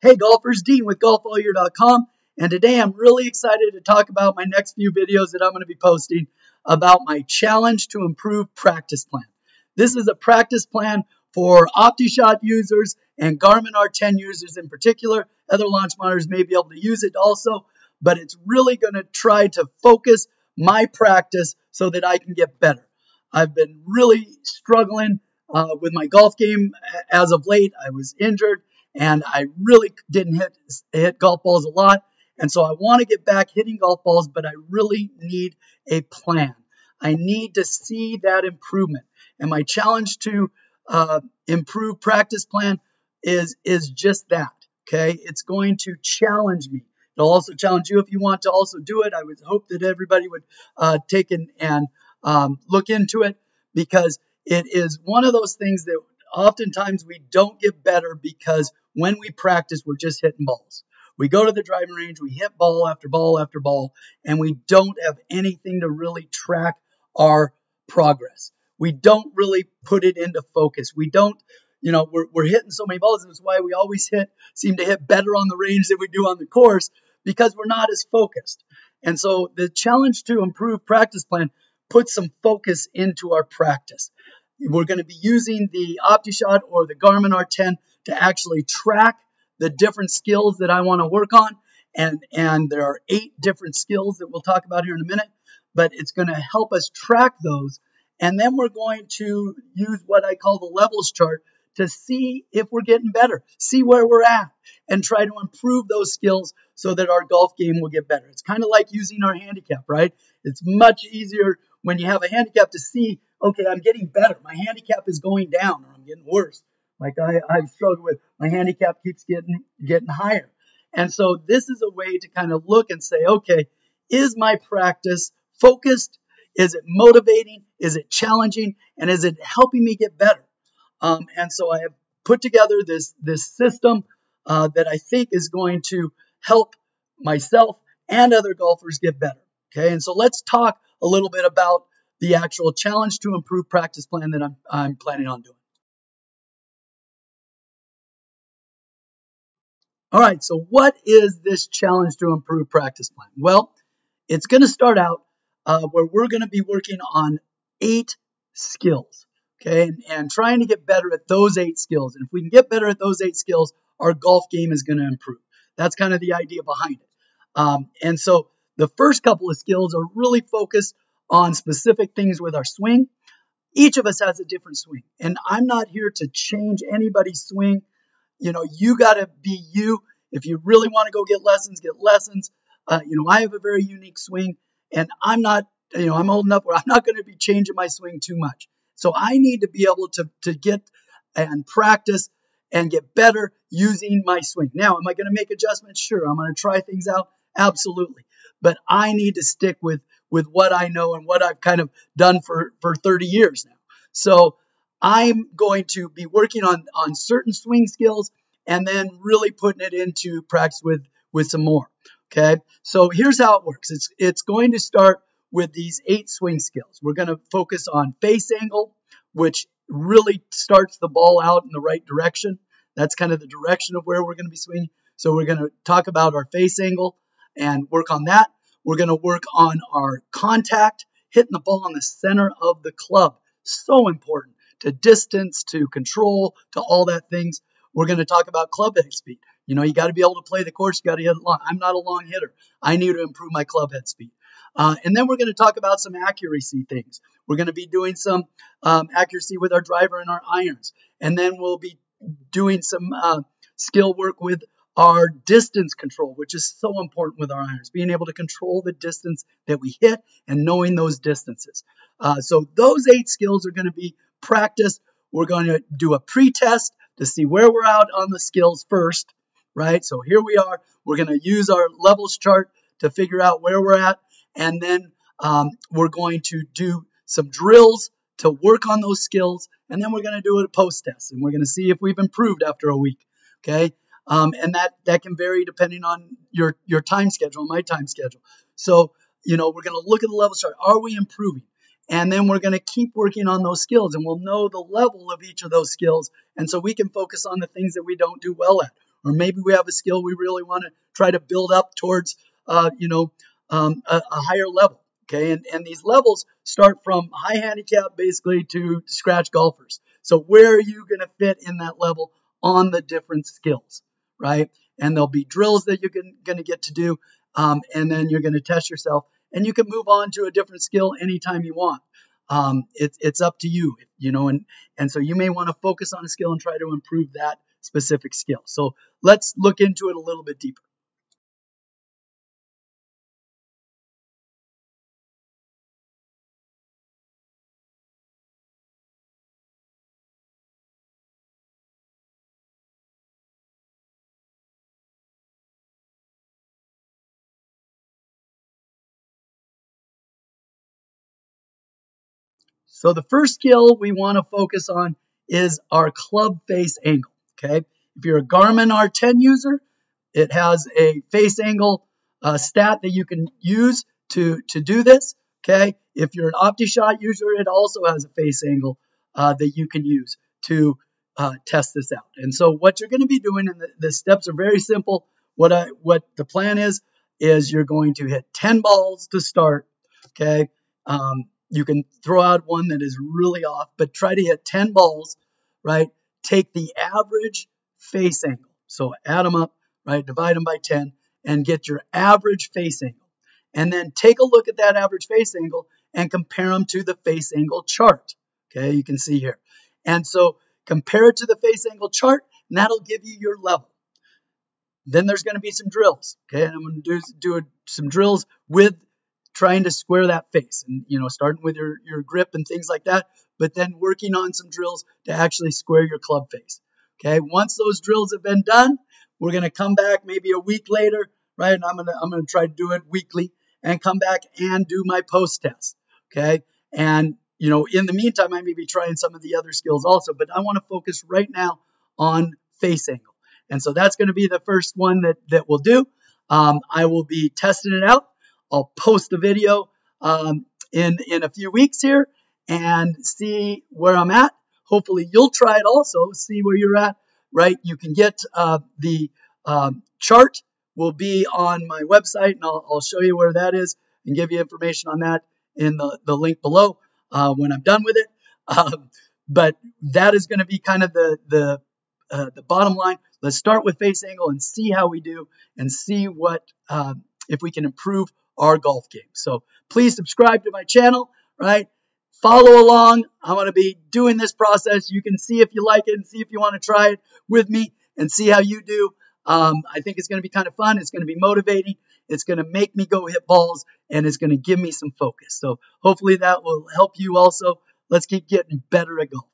Hey golfers, Dean with golfallyear.com, and today I'm really excited to talk about my next few videos that I'm going to be posting about my challenge to improve practice plan. This is a practice plan for Optishot users and Garmin R10 users in particular. Other launch monitors may be able to use it also, but it's really going to try to focus my practice so that I can get better. I've been really struggling with my golf game as of late. I was injured and I really didn't hit golf balls a lot. And so I want to get back hitting golf balls, but I really need a plan. I need to see that improvement. And my challenge to improve practice plan is just that, okay? It's going to challenge me. It'll also challenge you if you want to also do it. I would hope that everybody would take and look into it, because it is one of those things that oftentimes we don't get better because when we practice, we're just hitting balls. We go to the driving range, we hit ball after ball after ball, and we don't have anything to really track our progress. We don't really put it into focus. We don't, we're hitting so many balls, and that's why we always seem to hit better on the range than we do on the course, because we're not as focused. And so the challenge to improve practice plan puts some focus into our practice. We're going to be using the Optishot or the Garmin R10 to actually track the different skills that I want to work on. And there are 8 different skills that we'll talk about here in a minute, but it's going to help us track those. And then we're going to use what I call the levels chart to see if we're getting better, see where we're at, and try to improve those skills so that our golf game will get better. It's kind of like using our handicap, right? It's much easier when you have a handicap to see, okay, I'm getting better. My handicap is going down, or I'm getting worse. Like I've struggled with, my handicap keeps getting higher. And so this is a way to kind of look and say, okay, is my practice focused? Is it motivating? Is it challenging? And is it helping me get better? And so I have put together this system that I think is going to help myself and other golfers get better. Okay, and so let's talk a little bit about the actual challenge to improve practice plan that I'm planning on doing. All right, so what is this challenge to improve practice plan? Well, it's going to start out where we're going to be working on 8 skills, okay, and trying to get better at those 8 skills. And if we can get better at those 8 skills, our golf game is going to improve. That's kind of the idea behind it. And so the first couple of skills are really focused on specific things with our swing. Each of us has a different swing, and I'm not here to change anybody's swing. You got to be you. If you really want to go get lessons, get lessons. I have a very unique swing, and I'm not, I'm old enough where I'm not going to be changing my swing too much. So I need to be able to get and practice and get better using my swing. Now, am I going to make adjustments? Sure. I'm going to try things out. Absolutely. But I need to stick with what I know and what I've kind of done for 30 years now. So I'm going to be working on certain swing skills and then really putting it into practice with some more. Okay, so here's how it works. It's going to start with these 8 swing skills. We're going to focus on face angle, which really starts the ball out in the right direction. That's kind of the direction of where we're going to be swinging. So we're going to talk about our face angle and work on that. We're going to work on our contact, hitting the ball in the center of the club. So important to distance, to control, to all that things. We're going to talk about club head speed. You got to be able to play the course. You got to hit it long. I'm not a long hitter. I need to improve my club head speed. And then we're going to talk about some accuracy things. We're going to be doing some accuracy with our driver and our irons. And then we'll be doing some skill work with our distance control, which is so important with our irons, being able to control the distance that we hit and knowing those distances. So those 8 skills are going to be practiced. We're going to do a pre-test to see where we're out on the skills first, right? So here we are. We're going to use our levels chart to figure out where we're at. And then we're going to do some drills to work on those skills. And then we're going to do a post-test. And we're going to see if we've improved after a week, okay? And that can vary depending on your time schedule and my time schedule. So, we're going to look at the levels chart. Are we improving? And then we're going to keep working on those skills, and we'll know the level of each of those skills. And so we can focus on the things that we don't do well at, or maybe we have a skill we really want to try to build up towards, a higher level. Okay, and these levels start from high handicap basically to scratch golfers. So where are you going to fit in that level on the different skills, right? And there'll be drills that you're going to get to do, and then you're going to test yourself, and you can move on to a different skill anytime you want. It's up to you, and so you may want to focus on a skill and try to improve that specific skill. So let's look into it a little bit deeper. So the first skill we want to focus on is our club face angle. Okay, if you're a Garmin R10 user, it has a face angle stat that you can use to do this. Okay, if you're an Optishot user, it also has a face angle that you can use to test this out. And so what you're going to be doing, and the steps are very simple. What the plan is you're going to hit 10 balls to start. Okay. You can throw out one that is really off, but try to hit 10 balls, right? Take the average face angle. So add them up, right? Divide them by 10 and get your average face angle. And then take a look at that average face angle and compare them to the face angle chart. Okay, you can see here. And so compare it to the face angle chart, and that'll give you your level. Then there's going to be some drills. Okay, and I'm going to do some drills with trying to square that face, and starting with your grip and things like that, but then working on some drills to actually square your club face. Okay, once those drills have been done, we're going to come back maybe a week later, right? And I'm going to try to do it weekly and come back and do my post test. Okay, and in the meantime, I may be trying some of the other skills also, but I want to focus right now on face angle, and so that's going to be the first one that we'll do. I will be testing it out. I'll post the video in a few weeks here and see where I'm at. Hopefully you'll try it also, see where you're at, right? You can get the chart will be on my website, and I'll show you where that is and give you information on that in the link below when I'm done with it. But that is going to be kind of the bottom line. Let's start with face angle and see how we do and see what if we can improve our golf game. So please subscribe to my channel, right? Follow along. I'm going to be doing this process. You can see if you like it and see if you want to try it with me and see how you do. I think it's going to be kind of fun. It's going to be motivating. It's going to make me go hit balls, and it's going to give me some focus. So hopefully that will help you also. Let's keep getting better at golf.